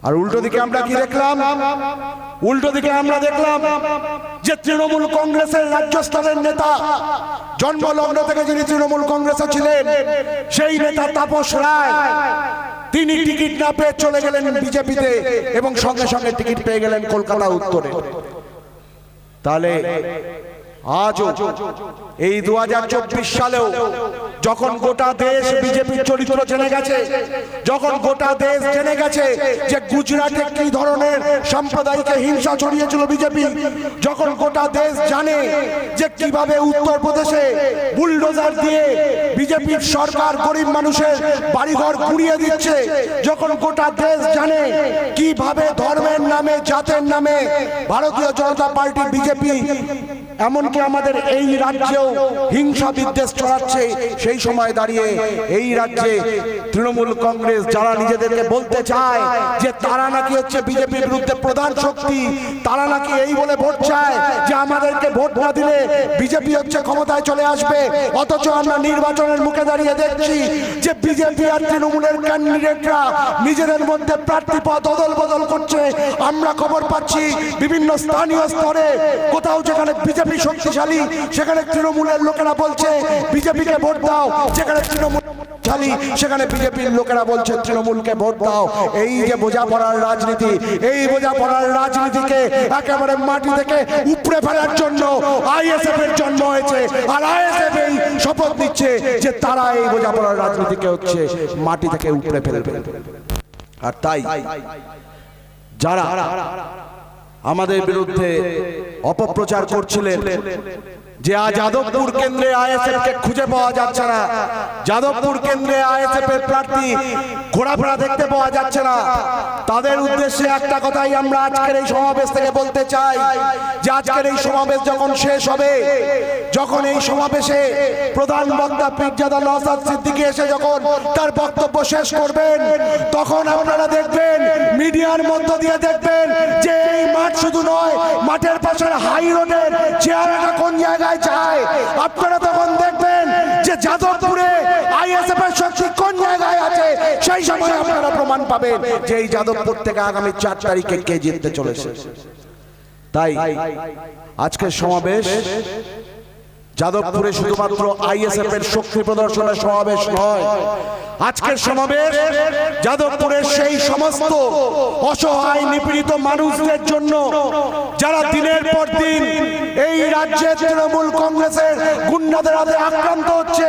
আর উল্টো দিকে আমরা কি দেখলাম? উল্টো দিকে আমরা দেখলাম যে তৃণমূল কংগ্রেসের রাজ্য স্তরের নেতা, জন্মলগ্ন থেকে যিনি তৃণমূল কংগ্রেসে ছিলেন, সেই নেতা তাপস রায়, তিনি টিকিট না পেয়ে চলে গেলেন বিজেপিতে এবং সঙ্গে সঙ্গে টিকিট পেয়ে গেলেন কলকাতা উত্তরে। তাহলে আজও এই 2024 সালেও যখন গোটা দেশ বিজেপির চরিত্র জেনে গেছে, যখন গোটা দেশ জেনে গেছে যে গুজরাটে কি ধরনের সাম্প্রদায়িক হিংসা ছড়িয়েছিল বিজেপি, যখন গোটা দেশ জানে যে কিভাবে উত্তরপ্রদেশে বুলডোজার দিয়ে বিজেপির সরকার গরিব মানুষের বাড়িঘর গুড়িয়ে দিচ্ছে, যখন গোটা দেশ জানে কিভাবে ধর্মের নামে, জাতের নামে ভারতীয় জনতা পার্টি বিজেপি এমনকি আমাদের এই রাজ্যেও হিংসা বিদ্বেষ ছড়াচ্ছে, সেই সময় দাঁড়িয়ে এই রাজ্যে তৃণমূল কংগ্রেস যারা নিজেদেরকে বলতে চায় যে তারা নাকি হচ্ছে বিজেপির বিরুদ্ধে প্রধান শক্তি, তারা নাকি এই বলে ভোট চায় যে আমাদেরকে ভোট না দিলে বিজেপি হচ্ছে ক্ষমতায় চলে আসবে, অথচ আমরা নির্বাচনের মুখে দাঁড়িয়ে দেখছি যে বিজেপি আর তৃণমূলের ক্যান্ডিডেটরা নিজেদের মধ্যে প্রার্থী পদ অদল বদল করছে। আমরা খবর পাচ্ছি বিভিন্ন স্থানীয় স্তরে কোথাও যেখানে বিজেপি শক্তিশালী সেখানে তৃণমূলের লোকেরা বলছে বিজেপিকে ভোট দাও, যেখানে তৃণমূল শক্তিশালী সেখানে বিজেপির লোকেরা বলছে তৃণমূলকে ভোট দাও। এই যে বোঝাপড়ার রাজনীতি, এই বোঝাপড়ার রাজনীতিকে একেবারে মাটি থেকে উপড়ে ফেলার জন্য আইএসএফ এর জন্ম হয়েছে, আর আইএসএফ এই শপথ নিচ্ছে যে তারা এই বোঝাপড়ার রাজনীতিকে হচ্ছে মাটি থেকে উপড়ে ফেলবে। আর তাই যারা আমাদের বিরুদ্ধে অপপ্রচার করছিলেন যে আজ যাদবপুর কেন্দ্রে আইএসএফ কে খুঁজে পাওয়া যাচ্ছে না, যাদবপুর কেন্দ্রে আইএসএফ এর প্রার্থী ঘোরাফেরা দেখতে পাওয়া যাচ্ছে না, তাদের উদ্দেশ্যে একটা কথাই আমরা আজকের এই সমাবেশ থেকে বলতে চাই যে আজকের এই সমাবেশ যখন শেষ হবে, যখন এই সমাবেশে প্রধান বক্তা পীরজাদা নওশাদ সিদ্দিকী এসে যখন তার বক্তব্য শেষ করবেন, তখন আপনারা দেখবেন, মিডিয়ার মধ্য দিয়ে দেখবেন যে এই মাঠ শুধু নয়, মাঠের পাশের হাই রোডের চেহারাটা কোন জায়গায় যায় আপনারা তখন দেখবেন যে যাদবপুরে আইএসএফ এর শক্তি কোন জায়গায় আছে। সেই সময় আপনারা প্রমাণ পাবেন যে এই যাদবপুর থেকে আগামী 4 তারিখে কে জিততে চলেছে। তাই আজকের সমাবেশ যাদবপুরে শুধুমাত্র আইএসএফ এর শক্তি প্রদর্শনের সমাবেশ নয়, আজকের সমাবেশ যাদবপুরের সেই সমস্ত অসহায় নিপীড়িত মানুষদের জন্য যারা দিনের পর দিন এই রাজ্যের তৃণমূল কংগ্রেসের গুন্ডাদের হাতে আক্রান্ত হচ্ছে,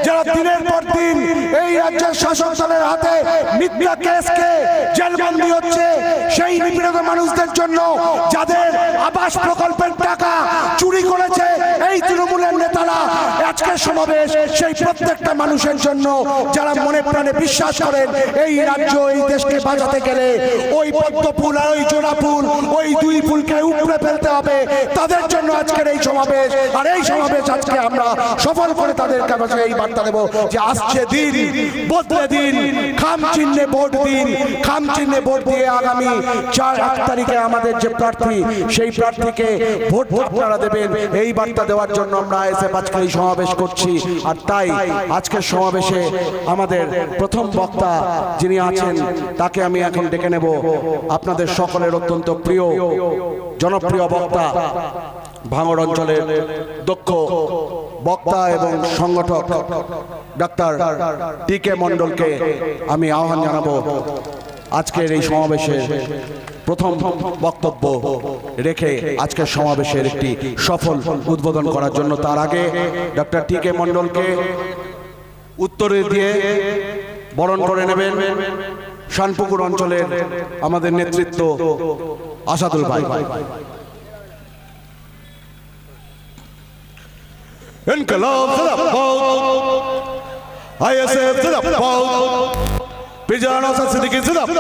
যারা দিনের পর দিন এই রাজ্যের শাসক দলের হাতে মিথ্যা কেসকে জেলবন্দি হচ্ছে, সেই নিপীড়িত মানুষদের জন্য যাদের আবাস প্রকল্পের টাকা চুরি করেছে এই তৃণমূলের নেতারা, আজকের সমাবেশ সেই প্রত্যেকটা মানুষের জন্য যারা মনে প্রাণে বিশ্বাস করেন এই রাজ্য এই দেশকে বাঁচাতে গেলে ওই পদ্ম ফুল আর ওই জোড়া ফুল, ওই দুই ফুলকে উপড়ে ফেলতে হবে, তাদের জন্য আজকের এই সমাবেশ। আর এই সমাবেশ আজকে আমরা সফল করে তাদের কাছে এই বার্তা দেব যে আসছে দিন, বদলে দিন, খাম চিহ্নে ভোট দিন, খাম চিহ্নে ভোট দিয়ে আগামী 4 তারিখে আমাদের যে প্রার্থী সেই প্রার্থীকে ভোট আপনারা দেবেন, এই বার্তা দেওয়ার জন্য আমরা আইএসএফ আজকে এই সমাবেশ করছি। আর তাই আজকের সমাবেশে আমাদের প্রথম বক্তা যিনি আছেন তাকে আমি এখন ডেকে নেব, আপনাদের সকলের অত্যন্ত প্রিয় জনপ্রিয় বক্তা, ভাঙড় অঞ্চলের দক্ষ বক্তা এবং সংগঠক ডাক্তার টিকে মণ্ডলকে আমি আহ্বান জানাবো আজকের এই সমাবেশের প্রথম বক্তব্য রেখে আজকের সমাবেশের একটি সফল উদ্বোধন করার জন্য। তার আগে ডক্টর টিকে মণ্ডলকে উত্তরে দিয়ে বরণ করে নেবেন শানপুকুর অঞ্চলের আমাদের নেতৃত্ব আসাদুল ভাই। ইনকলাব জিন্দাবাদ, আইএসএফ জিন্দাবাদ, পীরজাদা নওশাদ সিদ্দিকী জিন্দাবাদ,